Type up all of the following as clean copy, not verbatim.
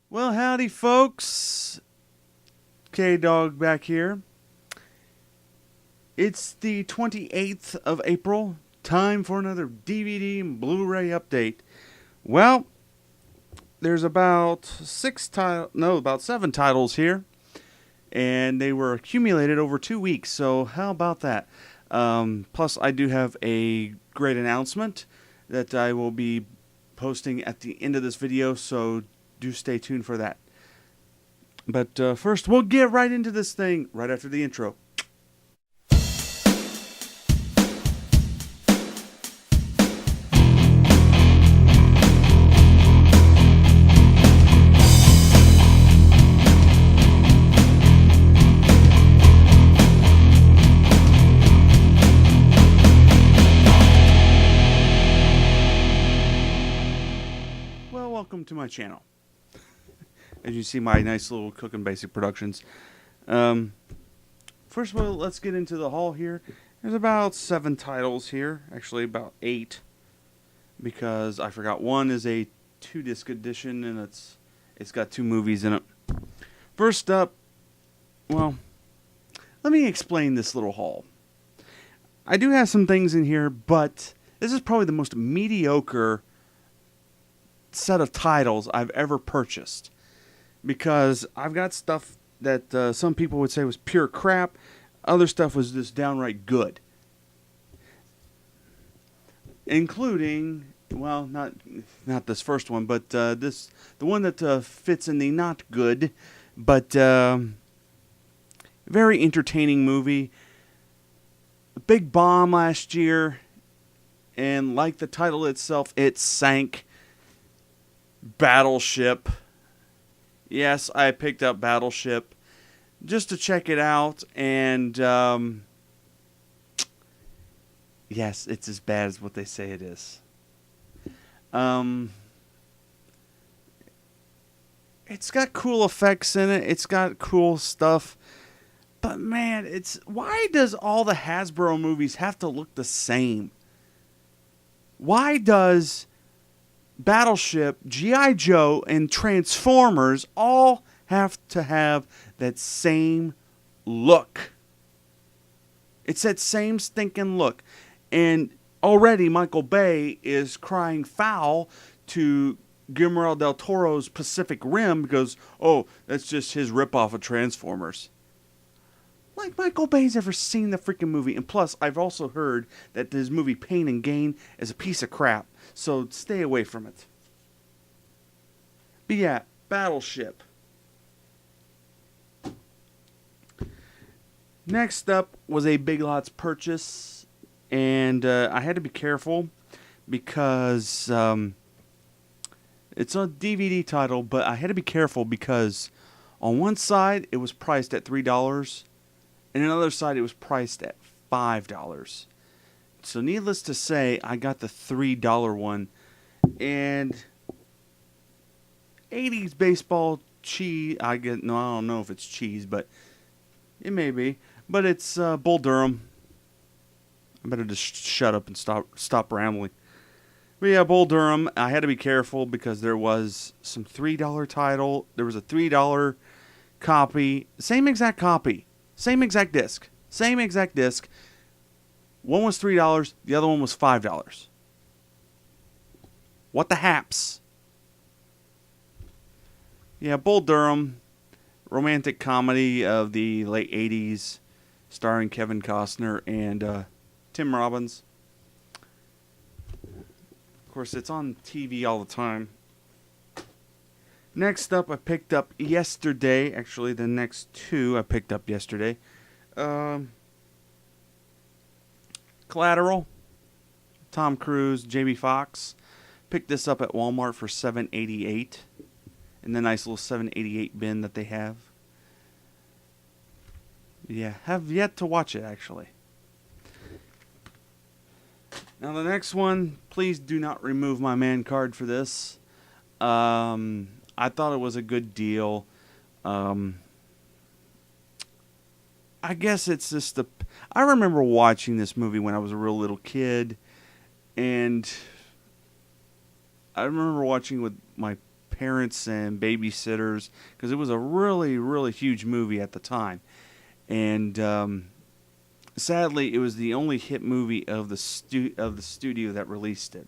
Well, howdy, folks. K-Dog back here. It's the 28th of April. Time for another DVD and Blu-ray update. Well, there's about about 7 titles here, and they were accumulated over 2 weeks. So how about that? Plus, I do have a great announcement that I will be posting at the end of this video. So do stay tuned for that. But first, we'll get right into this thing right after the intro. Well, welcome to my channel. As you see, my nice little Cooking Basic Productions. First of all, let's get into the haul here. There's about 7 titles here. Actually, about 8. Because I forgot one is a 2-disc edition, and it's got 2 movies in it. First up, well, let me explain this little haul. I do have some things in here, but this is probably the most mediocre set of titles I've ever purchased. Because I've got stuff that some people would say was pure crap. Other stuff was just downright good. Including, well, not this first one, but the one that fits in the not good, but very entertaining movie. A big bomb last year, and like the title itself, it sank. Battleship. Yes, I picked up Battleship just to check it out, and yes, it's as bad as what they say it is. It's got cool effects in it. It's got cool stuff. But man, why does all the Hasbro movies have to look the same? Why does Battleship, G.I. Joe, and Transformers all have to have that same look? It's that same stinking look. And already Michael Bay is crying foul to Guillermo del Toro's Pacific Rim because, oh, that's just his ripoff of Transformers. Like Michael Bay's ever seen the freaking movie. And plus, I've also heard that his movie Pain and Gain is a piece of crap. So stay away from it. But yeah, Battleship. Next up was a Big Lots purchase. And I had to be careful because it's a DVD title. But I had to be careful because on one side it was priced at $3. And on the other side it was priced at $5. So needless to say, I got the $3 one. And 80s baseball cheese. I don't know if it's cheese, but it may be. But it's Bull Durham. I better just shut up and stop rambling. But yeah, Bull Durham. I had to be careful because there was some $3 title. There was a $3 copy. Same exact copy. Same exact disc. Same exact disc. One was $3. The other one was $5. What the haps? Yeah, Bull Durham. Romantic comedy of the late 80s. Starring Kevin Costner and Tim Robbins. Of course, it's on TV all the time. Next up, I picked up yesterday. Actually, the next 2 I picked up yesterday. Collateral. Tom Cruise, Jamie Foxx. Picked this up at Walmart for $7.88. In the nice little $7.88 bin that they have. Yeah, have yet to watch it, actually. Now, the next one, please do not remove my man card for this. I thought it was a good deal. I guess it's just I remember watching this movie when I was a real little kid, and I remember watching with my parents and babysitters, because it was a really, really huge movie at the time. And sadly, it was the only hit movie of the studio that released it.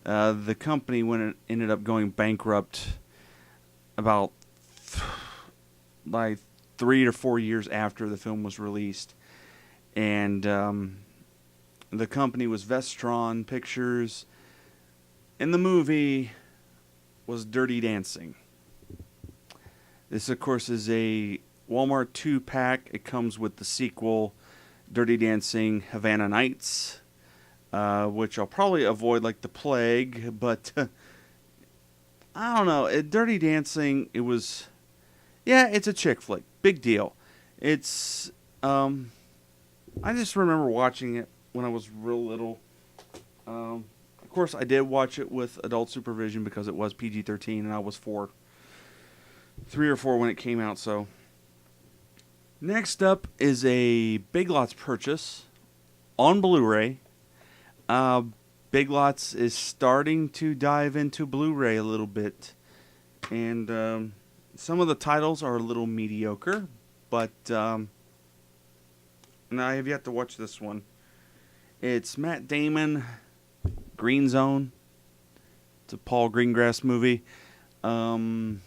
The company, when it ended up going bankrupt about like 3 or 4 years after the film was released. And the company was Vestron Pictures, and the movie was Dirty Dancing. This, of course, is a Walmart 2-pack. It comes with the sequel, Dirty Dancing Havana Nights, which I'll probably avoid like the plague, but I don't know. Dirty Dancing, it was, yeah, it's a chick flick. Big deal. It's, I just remember watching it when I was real little. Of course, I did watch it with adult supervision because it was PG-13 and I was 3 or 4 when it came out. So, next up is a Big Lots purchase on Blu-ray. Big Lots is starting to dive into Blu-ray a little bit, and some of the titles are a little mediocre, but and I have yet to watch this one. It's Matt Damon, Green Zone. It's a Paul Greengrass movie. Something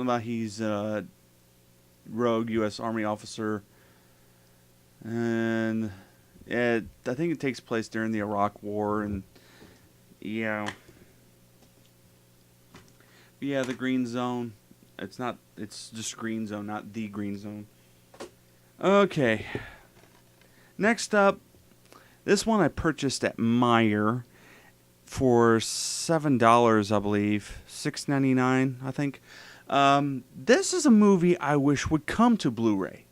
about he's a rogue U.S. Army officer, and I think it takes place during the Iraq War, and yeah, the Green Zone. It's just Green Zone, not the Green Zone. Okay. Next up, this one I purchased at Meijer for $7, I believe. $6.99, I think. This is a movie I wish would come to Blu-ray.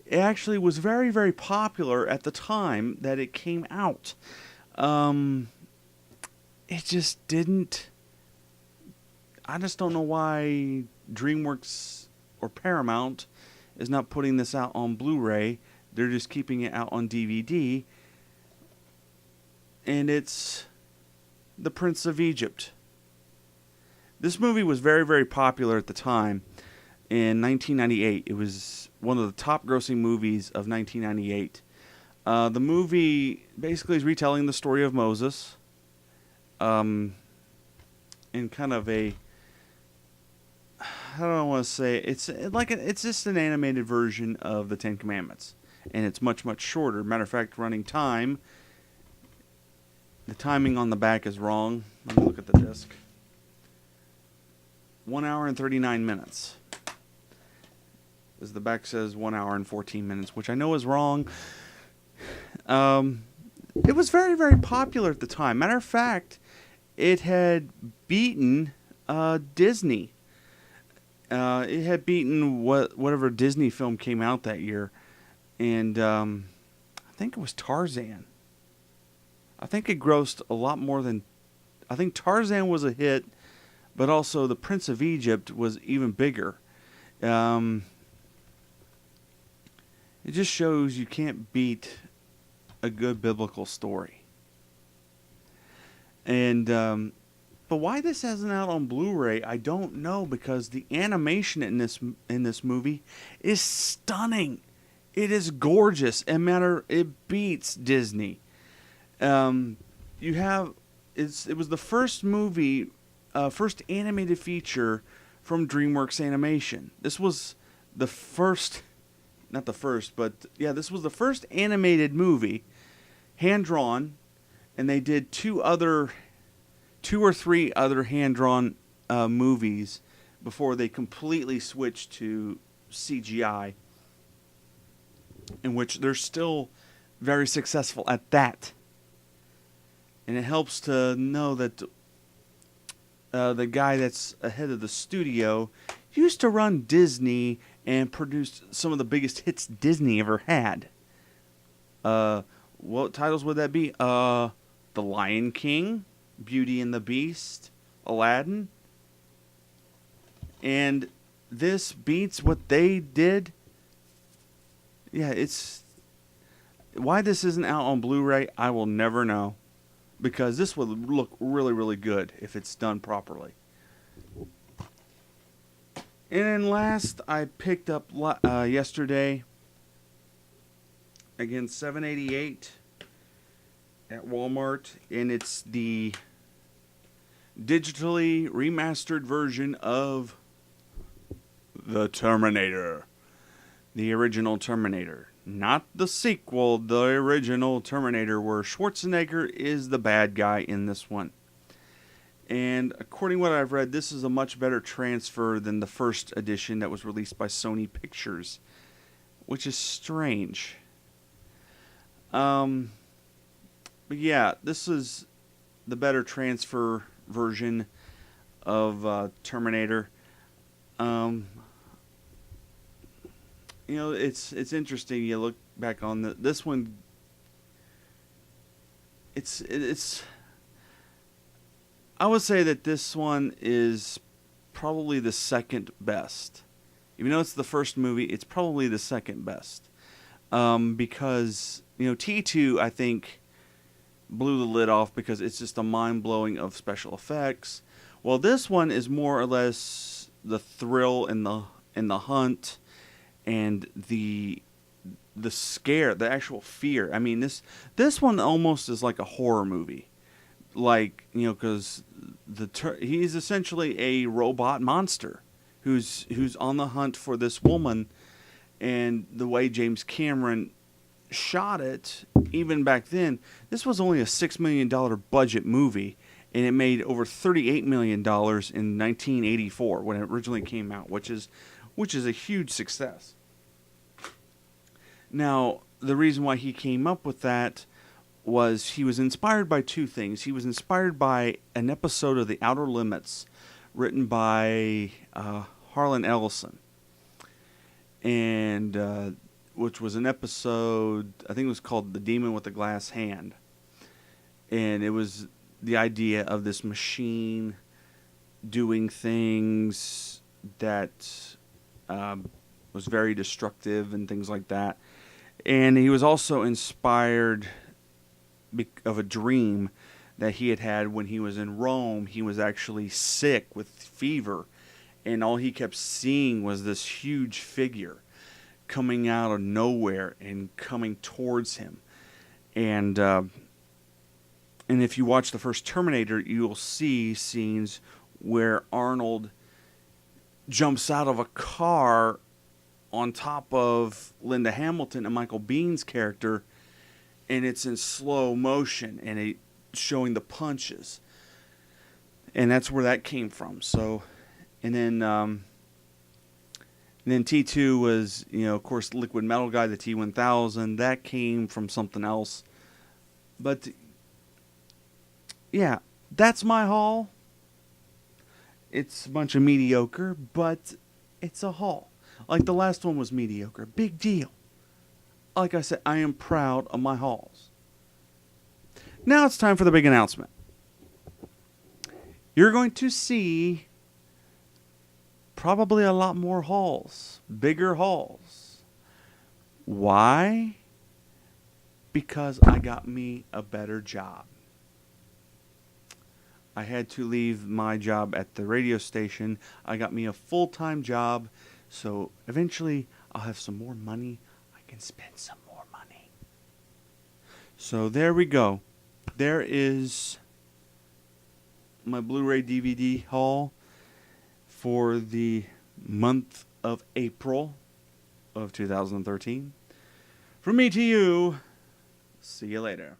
It actually was very, very popular at the time that it came out. It just didn't. I just don't know why DreamWorks or Paramount is not putting this out on Blu-ray. They're just keeping it out on DVD. And it's The Prince of Egypt. This movie was very, very popular at the time. In 1998, it was one of the top grossing movies of 1998. The movie basically is retelling the story of Moses. In kind of a, I don't want to say, it's just an animated version of the Ten Commandments. And it's much, much shorter. Matter of fact, running time, the timing on the back is wrong. Let me look at the disc. 1 hour and 39 minutes. As the back says 1 hour and 14 minutes, which I know is wrong. It was very, very popular at the time. Matter of fact, it had beaten Disney. It had beaten whatever Disney film came out that year. And I think it was Tarzan. I think it grossed a lot more than... I think Tarzan was a hit, but also The Prince of Egypt was even bigger. It just shows you can't beat a good biblical story. And but why this isn't out on Blu-ray, I don't know, because the animation in this movie is stunning. It is gorgeous. It beats Disney. It was the first movie, first animated feature from DreamWorks Animation. This was the first, not the first, but yeah, this was the first animated movie, hand-drawn, and they did 2 or 3 other hand-drawn movies before they completely switched to CGI, in which they're still very successful at that. And it helps to know that the guy that's ahead of the studio used to run Disney and produced some of the biggest hits Disney ever had. What titles would that be? The Lion King, Beauty and the Beast, Aladdin. And this beats what they did. Yeah, it's... Why this isn't out on Blu-ray, I will never know. because this would look really, really good if it's done properly. And then last, I picked up yesterday, again, $7.88 at Walmart, and it's the digitally remastered version of The Terminator. The original Terminator. Not the sequel, the original Terminator, where Schwarzenegger is the bad guy in this one. And according to what I've read, this is a much better transfer than the first edition that was released by Sony Pictures, which is strange. But yeah, this is the better transfer version of Terminator. It's interesting. You look back on this one. It's. I would say that this one is probably the second best. Even though it's the first movie, it's probably the second best. Because T2, I think, blew the lid off because it's just a mind-blowing of special effects. Well, this one is more or less the thrill and the hunt and the scare, the actual fear. I mean, this one almost is like a horror movie. Like, because he's essentially a robot monster who's on the hunt for this woman, and the way James Cameron shot it, even back then, this was only a $6 million budget movie, and it made over $38 million in 1984 when it originally came out, which is a huge success. Now, the reason why he came up with that was he was inspired by two things. He was inspired by an episode of The Outer Limits written by Harlan Ellison, and which was an episode, I think it was called The Demon with the Glass Hand. And it was the idea of this machine doing things that was very destructive and things like that. And he was also inspired of a dream that he had when he was in Rome. He was actually sick with fever, and all he kept seeing was this huge figure coming out of nowhere and coming towards him. And if you watch the first Terminator, you'll see scenes where Arnold jumps out of a car on top of Linda Hamilton and Michael Biehn's character, and it's in slow motion, and it's showing the punches. And that's where that came from. So, and then T2 was, of course, Liquid Metal Guy, the T1000. That came from something else. But, yeah, that's my haul. It's a bunch of mediocre, but it's a haul. Like the last one was mediocre. Big deal. Like I said, I am proud of my hauls. Now it's time for the big announcement. You're going to see probably a lot more hauls. Bigger hauls. Why? Because I got me a better job. I had to leave my job at the radio station. I got me a full-time job. So eventually I'll have some more money. I can spend some more money. So there we go. There is my Blu-ray DVD haul for the month of April of 2013. From me to you, see you later.